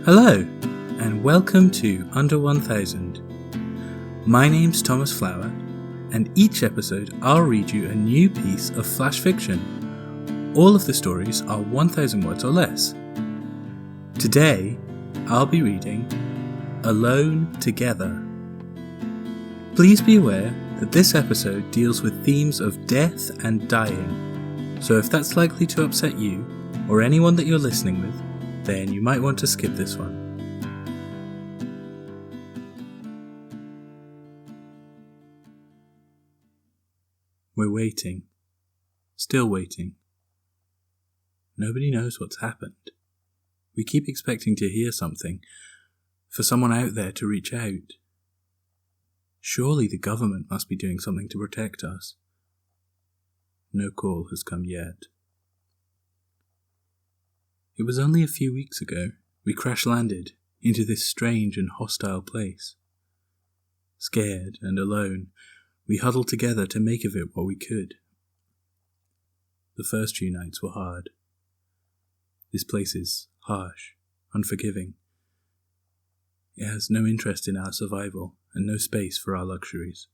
Hello, and welcome to Under 1000. My name's Thomas Flower, and each episode I'll read you a new piece of flash fiction. All of the stories are 1000 words or less. Today, I'll be reading Alone Together. Please be aware that this episode deals with themes of death and dying, so if that's likely to upset you, or anyone that you're listening with, then you might want to skip this one. We're waiting. Still waiting. Nobody knows what's happened. We keep expecting to hear something, for someone out there to reach out. Surely the government must be doing something to protect us. No call has come yet. It was only a few weeks ago we crash-landed into this strange and hostile place. Scared and alone, we huddled together to make of it what we could. The first few nights were hard. This place is harsh, unforgiving. It has no interest in our survival and no space for our luxuries.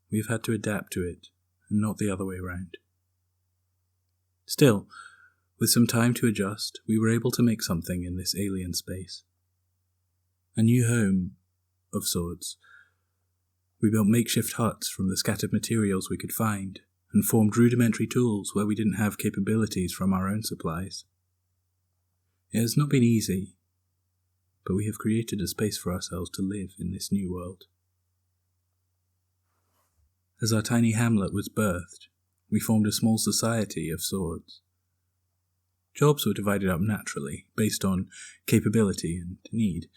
We've had to adapt to it, and not the other way around. Still, with some time to adjust, we were able to make something in this alien space. A new home, of sorts. We built makeshift huts from the scattered materials we could find, and formed rudimentary tools where we didn't have capabilities from our own supplies. It has not been easy, but we have created a space for ourselves to live in this new world. As our tiny hamlet was birthed, we formed a small society of sorts. Jobs were divided up naturally, based on capability and need.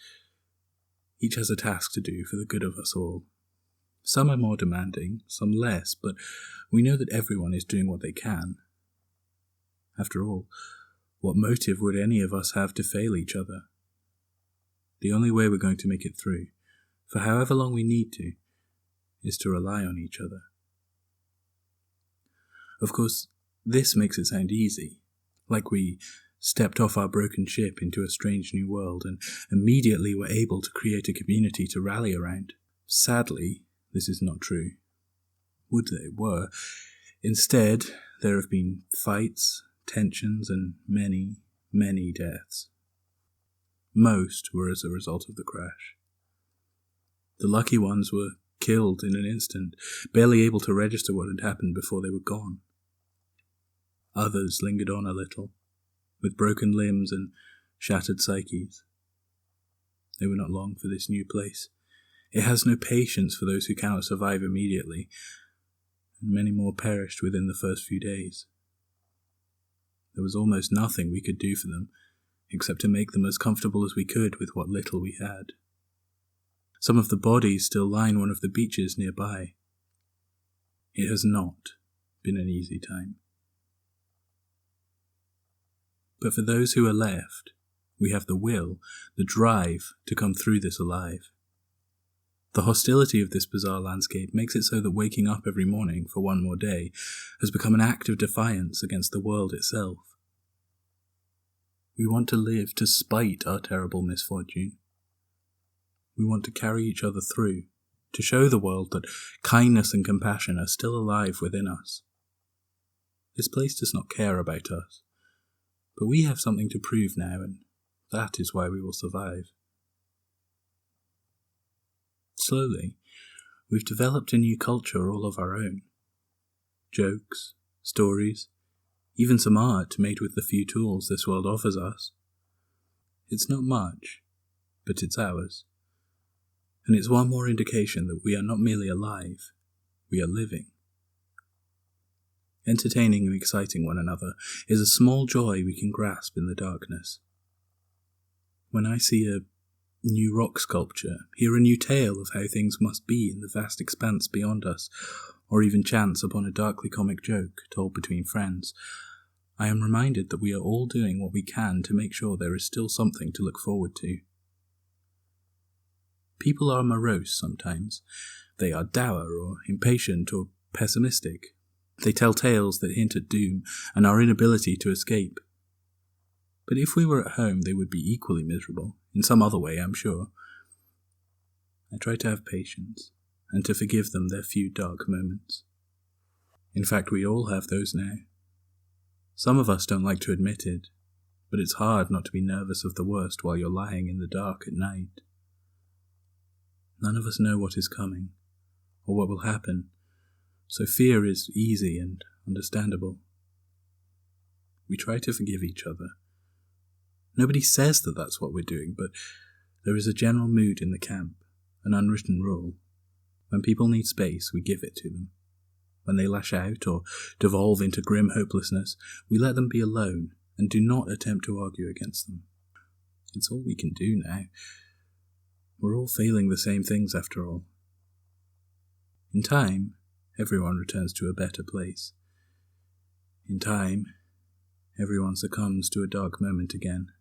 Each has a task to do for the good of us all. Some are more demanding, some less, but we know that everyone is doing what they can. After all, what motive would any of us have to fail each other? The only way we're going to make it through, for however long we need to, is to rely on each other. Of course, this makes it sound easy. Like we stepped off our broken ship into a strange new world and immediately were able to create a community to rally around. Sadly, this is not true. Would that it were. Instead, there have been fights, tensions, and many, many deaths. Most were as a result of the crash. The lucky ones were killed in an instant, barely able to register what had happened before they were gone. Others lingered on a little, with broken limbs and shattered psyches. They were not long for this new place. It has no patience for those who cannot survive immediately, and many more perished within the first few days. There was almost nothing we could do for them, except to make them as comfortable as we could with what little we had. Some of the bodies still line one of the beaches nearby. It has not been an easy time. But for those who are left, we have the will, the drive to come through this alive. The hostility of this bizarre landscape makes it so that waking up every morning for one more day has become an act of defiance against the world itself. We want to live to spite our terrible misfortune. We want to carry each other through, to show the world that kindness and compassion are still alive within us. This place does not care about us. But we have something to prove now, and that is why we will survive. Slowly, we've developed a new culture all of our own. Jokes, stories, even some art made with the few tools this world offers us. It's not much, but it's ours. And it's one more indication that we are not merely alive, we are living. Entertaining and exciting one another is a small joy we can grasp in the darkness. When I see a new rock sculpture, hear a new tale of how things must be in the vast expanse beyond us, or even chance upon a darkly comic joke told between friends, I am reminded that we are all doing what we can to make sure there is still something to look forward to. People are morose sometimes. They are dour or impatient or pessimistic. They tell tales that hint at doom and our inability to escape. But if we were at home, they would be equally miserable, in some other way, I'm sure. I try to have patience, and to forgive them their few dark moments. In fact, we all have those now. Some of us don't like to admit it, but it's hard not to be nervous of the worst while you're lying in the dark at night. None of us know what is coming, or what will happen, so fear is easy and understandable. We try to forgive each other. Nobody says that that's what we're doing, but there is a general mood in the camp, an unwritten rule. When people need space, we give it to them. When they lash out or devolve into grim hopelessness, we let them be alone and do not attempt to argue against them. It's all we can do now. We're all feeling the same things after all. In time, everyone returns to a better place. In time, everyone succumbs to a dark moment again.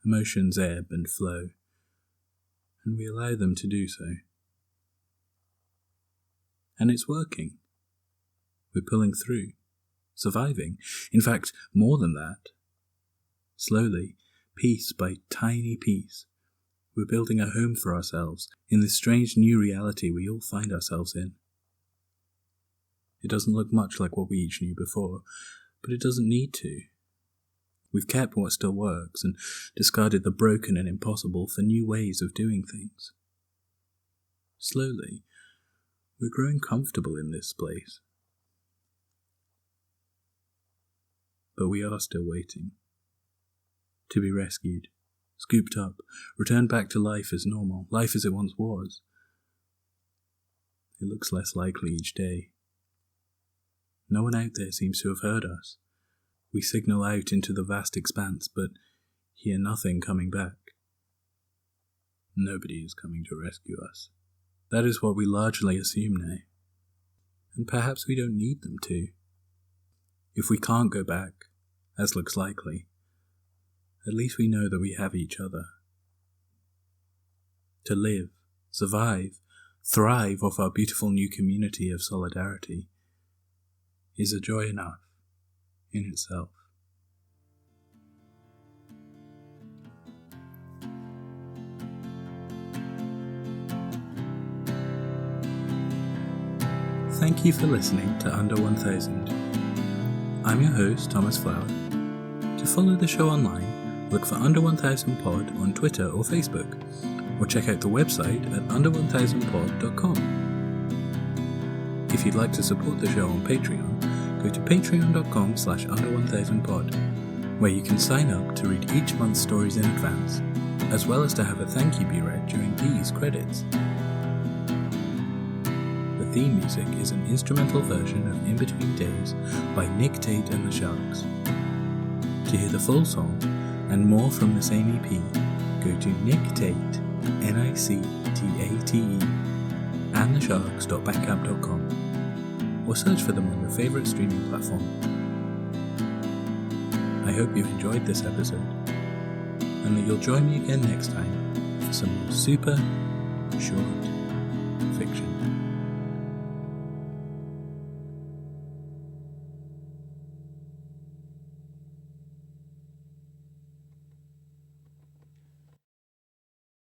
Emotions ebb and flow, and we allow them to do so. And it's working. We're pulling through, surviving. In fact, more than that. Slowly, piece by tiny piece, we're building a home for ourselves in this strange new reality we all find ourselves in. It doesn't look much like what we each knew before, but it doesn't need to. We've kept what still works and discarded the broken and impossible for new ways of doing things. Slowly, we're growing comfortable in this place. But we are still waiting. To be rescued, scooped up, returned back to life as normal, life as it once was. It looks less likely each day. No one out there seems to have heard us. We signal out into the vast expanse, but hear nothing coming back. Nobody is coming to rescue us. That is what we largely assume now. And perhaps we don't need them to. If we can't go back, as looks likely, at least we know that we have each other. To live, survive, thrive off our beautiful new community of solidarity is a joy enough in itself. Thank you for listening to Under 1000. I'm your host, Thomas Flower. To follow the show online, look for Under 1000 Pod on Twitter or Facebook, or check out the website at under1000pod.com. If you'd like to support the show on Patreon, go to patreon.com/under1000pod, where you can sign up to read each month's stories in advance, as well as to have a thank you be read during these credits. The theme music is an instrumental version of In Between Days by Nick Tate and the Sharks. To hear the full song and more from the same EP, go to Nick Tate, NICTATE, and thesharks.bandcamp.com, or search for them on your favourite streaming platform. I hope you enjoyed this episode, and that you'll join me again next time for some more super short fiction.